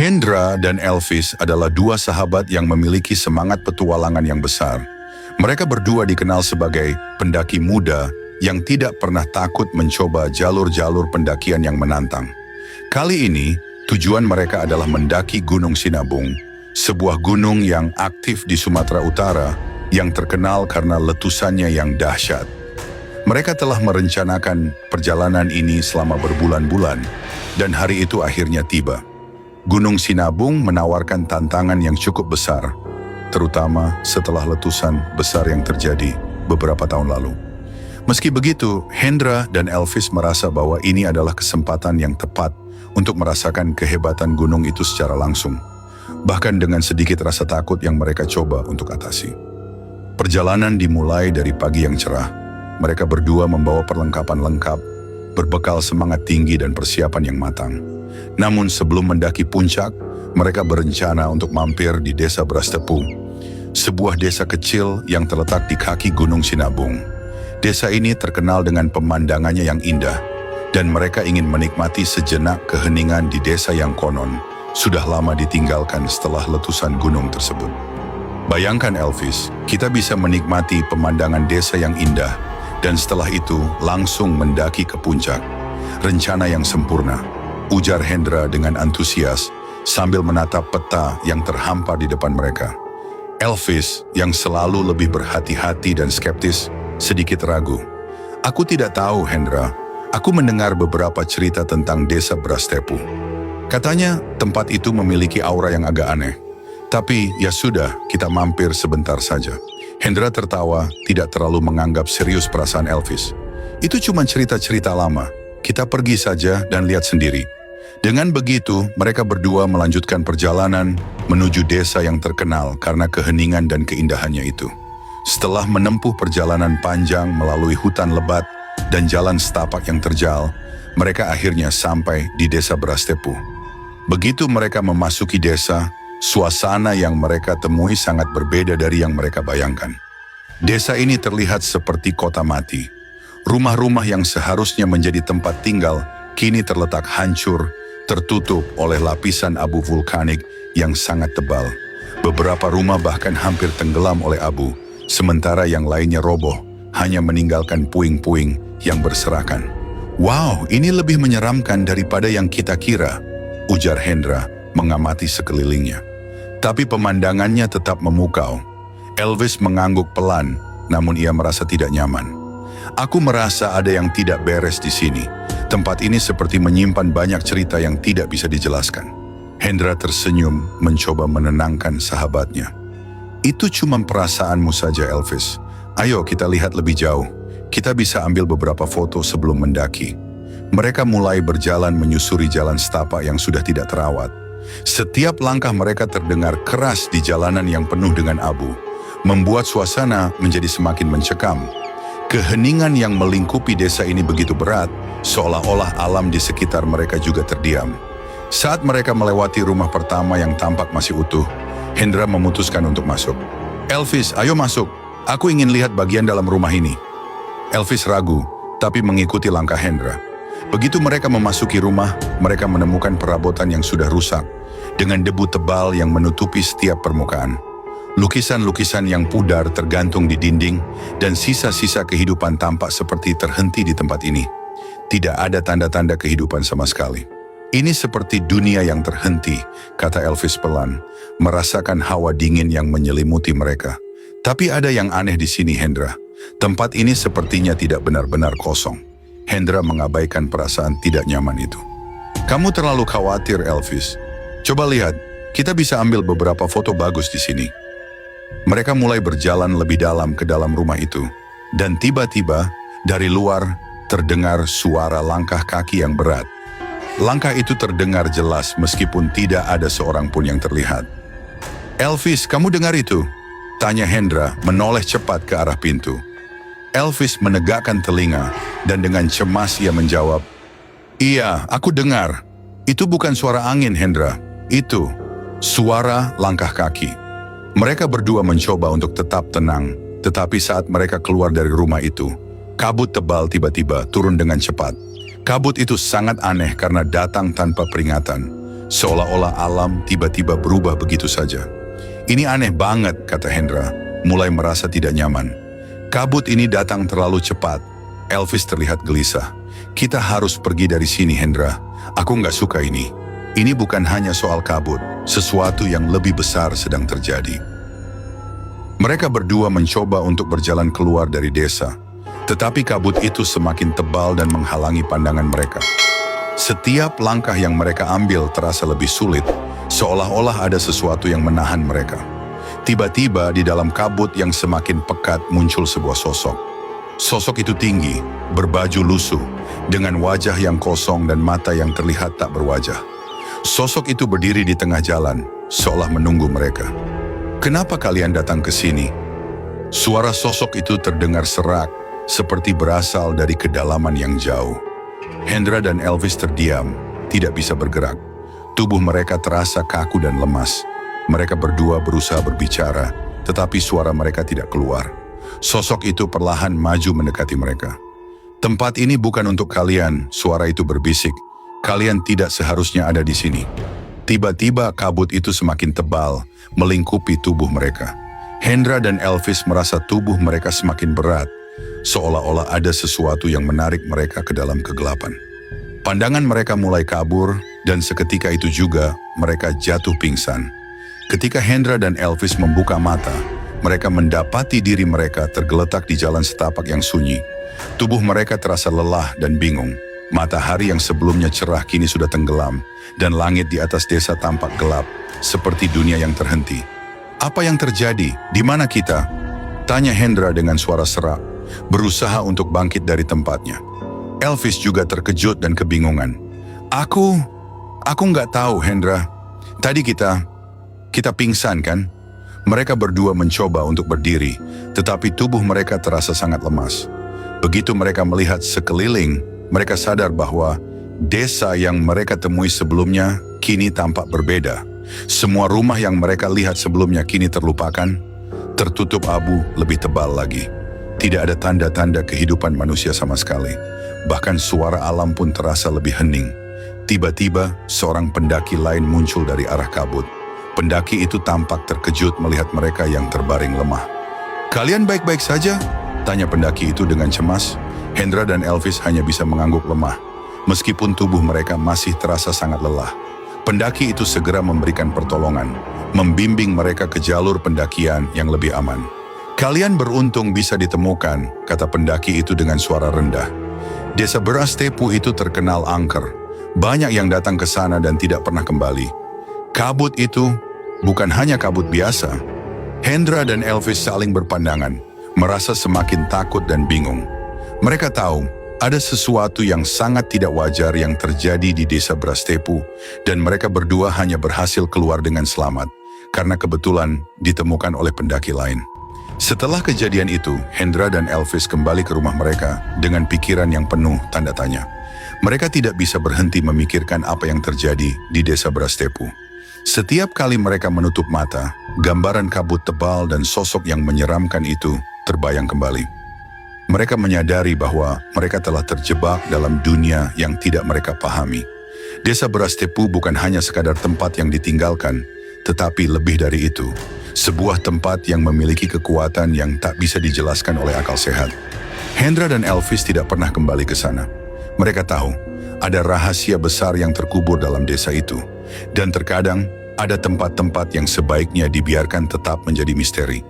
Hendra dan Elvis adalah dua sahabat yang memiliki semangat petualangan yang besar. Mereka berdua dikenal sebagai pendaki muda yang tidak pernah takut mencoba jalur-jalur pendakian yang menantang. Kali ini, tujuan mereka adalah mendaki Gunung Sinabung, sebuah gunung yang aktif di Sumatera Utara yang terkenal karena letusannya yang dahsyat. Mereka telah merencanakan perjalanan ini selama berbulan-bulan, dan hari itu akhirnya tiba. Gunung Sinabung menawarkan tantangan yang cukup besar, terutama setelah letusan besar yang terjadi beberapa tahun lalu. Meski begitu, Hendra dan Elvis merasa bahwa ini adalah kesempatan yang tepat untuk merasakan kehebatan gunung itu secara langsung, bahkan dengan sedikit rasa takut yang mereka coba untuk atasi. Perjalanan dimulai dari pagi yang cerah. Mereka berdua membawa perlengkapan lengkap, berbekal semangat tinggi dan persiapan yang matang. Namun sebelum mendaki puncak, mereka berencana untuk mampir di Desa Brastepu, sebuah desa kecil yang terletak di kaki Gunung Sinabung. Desa ini terkenal dengan pemandangannya yang indah, dan mereka ingin menikmati sejenak keheningan di desa yang konon sudah lama ditinggalkan setelah letusan gunung tersebut. Bayangkan Elvis, kita bisa menikmati pemandangan desa yang indah, dan setelah itu langsung mendaki ke puncak. Rencana yang sempurna, ujar Hendra dengan antusias sambil menatap peta yang terhampar di depan mereka. Elvis, yang selalu lebih berhati-hati dan skeptis, sedikit ragu. Aku tidak tahu, Hendra. Aku mendengar beberapa cerita tentang Desa Brastepu. Katanya tempat itu memiliki aura yang agak aneh. Tapi ya sudah, kita mampir sebentar saja. Hendra tertawa, tidak terlalu menganggap serius perasaan Elvis. Itu cuma cerita-cerita lama. Kita pergi saja dan lihat sendiri. Dengan begitu, mereka berdua melanjutkan perjalanan menuju desa yang terkenal karena keheningan dan keindahannya itu. Setelah menempuh perjalanan panjang melalui hutan lebat dan jalan setapak yang terjal, mereka akhirnya sampai di Desa Brastepu. Begitu mereka memasuki desa, suasana yang mereka temui sangat berbeda dari yang mereka bayangkan. Desa ini terlihat seperti kota mati. Rumah-rumah yang seharusnya menjadi tempat tinggal kini terletak hancur, tertutup oleh lapisan abu vulkanik yang sangat tebal. Beberapa rumah bahkan hampir tenggelam oleh abu, sementara yang lainnya roboh, hanya meninggalkan puing-puing yang berserakan. Wow, ini lebih menyeramkan daripada yang kita kira, ujar Hendra mengamati sekelilingnya. Tapi pemandangannya tetap memukau. Elvis mengangguk pelan, namun ia merasa tidak nyaman. Aku merasa ada yang tidak beres di sini. Tempat ini seperti menyimpan banyak cerita yang tidak bisa dijelaskan. Hendra tersenyum mencoba menenangkan sahabatnya. Itu cuma perasaanmu saja, Elvis. Ayo kita lihat lebih jauh. Kita bisa ambil beberapa foto sebelum mendaki. Mereka mulai berjalan menyusuri jalan setapak yang sudah tidak terawat. Setiap langkah mereka terdengar keras di jalanan yang penuh dengan abu, membuat suasana menjadi semakin mencekam. Keheningan yang melingkupi desa ini begitu berat, seolah-olah alam di sekitar mereka juga terdiam. Saat mereka melewati rumah pertama yang tampak masih utuh, Hendra memutuskan untuk masuk. Elvis, ayo masuk. Aku ingin lihat bagian dalam rumah ini. Elvis ragu, tapi mengikuti langkah Hendra. Begitu mereka memasuki rumah, mereka menemukan perabotan yang sudah rusak, dengan debu tebal yang menutupi setiap permukaan. Lukisan-lukisan yang pudar tergantung di dinding, dan sisa-sisa kehidupan tampak seperti terhenti di tempat ini. Tidak ada tanda-tanda kehidupan sama sekali. Ini seperti dunia yang terhenti, kata Elvis pelan, merasakan hawa dingin yang menyelimuti mereka. Tapi ada yang aneh di sini, Hendra. Tempat ini sepertinya tidak benar-benar kosong. Hendra mengabaikan perasaan tidak nyaman itu. Kamu terlalu khawatir, Elvis. Coba lihat, kita bisa ambil beberapa foto bagus di sini. Mereka mulai berjalan lebih dalam ke dalam rumah itu, dan tiba-tiba dari luar terdengar suara langkah kaki yang berat. Langkah itu terdengar jelas meskipun tidak ada seorang pun yang terlihat. Elvis, kamu dengar itu? Tanya Hendra menoleh cepat ke arah pintu. Elvis menegakkan telinga dan dengan cemas ia menjawab, "Iya, aku dengar. Itu bukan suara angin, Hendra. Itu suara langkah kaki." Mereka berdua mencoba untuk tetap tenang, tetapi saat mereka keluar dari rumah itu, kabut tebal tiba-tiba turun dengan cepat. Kabut itu sangat aneh karena datang tanpa peringatan. Seolah-olah alam tiba-tiba berubah begitu saja. Ini aneh banget, kata Hendra, mulai merasa tidak nyaman. Kabut ini datang terlalu cepat. Elvis terlihat gelisah. Kita harus pergi dari sini, Hendra. Aku nggak suka ini. Ini bukan hanya soal kabut, sesuatu yang lebih besar sedang terjadi. Mereka berdua mencoba untuk berjalan keluar dari desa, tetapi kabut itu semakin tebal dan menghalangi pandangan mereka. Setiap langkah yang mereka ambil terasa lebih sulit, seolah-olah ada sesuatu yang menahan mereka. Tiba-tiba di dalam kabut yang semakin pekat muncul sebuah sosok. Sosok itu tinggi, berbaju lusuh, dengan wajah yang kosong dan mata yang terlihat tak berwajah. Sosok itu berdiri di tengah jalan, seolah menunggu mereka. "Kenapa kalian datang ke sini?" Suara sosok itu terdengar serak, seperti berasal dari kedalaman yang jauh. Hendra dan Elvis terdiam, tidak bisa bergerak. Tubuh mereka terasa kaku dan lemas. Mereka berdua berusaha berbicara, tetapi suara mereka tidak keluar. Sosok itu perlahan maju mendekati mereka. "Tempat ini bukan untuk kalian," suara itu berbisik. "Kalian tidak seharusnya ada di sini." Tiba-tiba kabut itu semakin tebal, melingkupi tubuh mereka. Hendra dan Elvis merasa tubuh mereka semakin berat, seolah-olah ada sesuatu yang menarik mereka ke dalam kegelapan. Pandangan mereka mulai kabur, dan seketika itu juga mereka jatuh pingsan. Ketika Hendra dan Elvis membuka mata, mereka mendapati diri mereka tergeletak di jalan setapak yang sunyi. Tubuh mereka terasa lelah dan bingung. Matahari yang sebelumnya cerah kini sudah tenggelam, dan langit di atas desa tampak gelap, seperti dunia yang terhenti. "Apa yang terjadi? Di mana kita?" tanya Hendra dengan suara serak, berusaha untuk bangkit dari tempatnya. Elvis juga terkejut dan kebingungan. Aku nggak tahu, Hendra. Tadi kita pingsan kan?" Mereka berdua mencoba untuk berdiri, tetapi tubuh mereka terasa sangat lemas. Begitu mereka melihat sekeliling, mereka sadar bahwa desa yang mereka temui sebelumnya kini tampak berbeda. Semua rumah yang mereka lihat sebelumnya kini terlupakan, tertutup abu lebih tebal lagi. Tidak ada tanda-tanda kehidupan manusia sama sekali. Bahkan suara alam pun terasa lebih hening. Tiba-tiba, seorang pendaki lain muncul dari arah kabut. Pendaki itu tampak terkejut melihat mereka yang terbaring lemah. "Kalian baik-baik saja?" tanya pendaki itu dengan cemas. Hendra dan Elvis hanya bisa mengangguk lemah, meskipun tubuh mereka masih terasa sangat lelah. Pendaki itu segera memberikan pertolongan, membimbing mereka ke jalur pendakian yang lebih aman. "Kalian beruntung bisa ditemukan," kata pendaki itu dengan suara rendah. Desa Brastepu itu terkenal angker. Banyak yang datang ke sana dan tidak pernah kembali. Kabut itu bukan hanya kabut biasa. Hendra dan Elvis saling berpandangan, merasa semakin takut dan bingung. Mereka tahu ada sesuatu yang sangat tidak wajar yang terjadi di desa Brastepu, dan mereka berdua hanya berhasil keluar dengan selamat, karena kebetulan ditemukan oleh pendaki lain. Setelah kejadian itu, Hendra dan Elvis kembali ke rumah mereka dengan pikiran yang penuh tanda tanya. Mereka tidak bisa berhenti memikirkan apa yang terjadi di desa Brastepu. Setiap kali mereka menutup mata, gambaran kabut tebal dan sosok yang menyeramkan itu terbayang kembali. Mereka menyadari bahwa mereka telah terjebak dalam dunia yang tidak mereka pahami. Desa Brastepu bukan hanya sekadar tempat yang ditinggalkan, tetapi lebih dari itu, sebuah tempat yang memiliki kekuatan yang tak bisa dijelaskan oleh akal sehat. Hendra dan Elvis tidak pernah kembali ke sana. Mereka tahu ada rahasia besar yang terkubur dalam desa itu, dan terkadang ada tempat-tempat yang sebaiknya dibiarkan tetap menjadi misteri.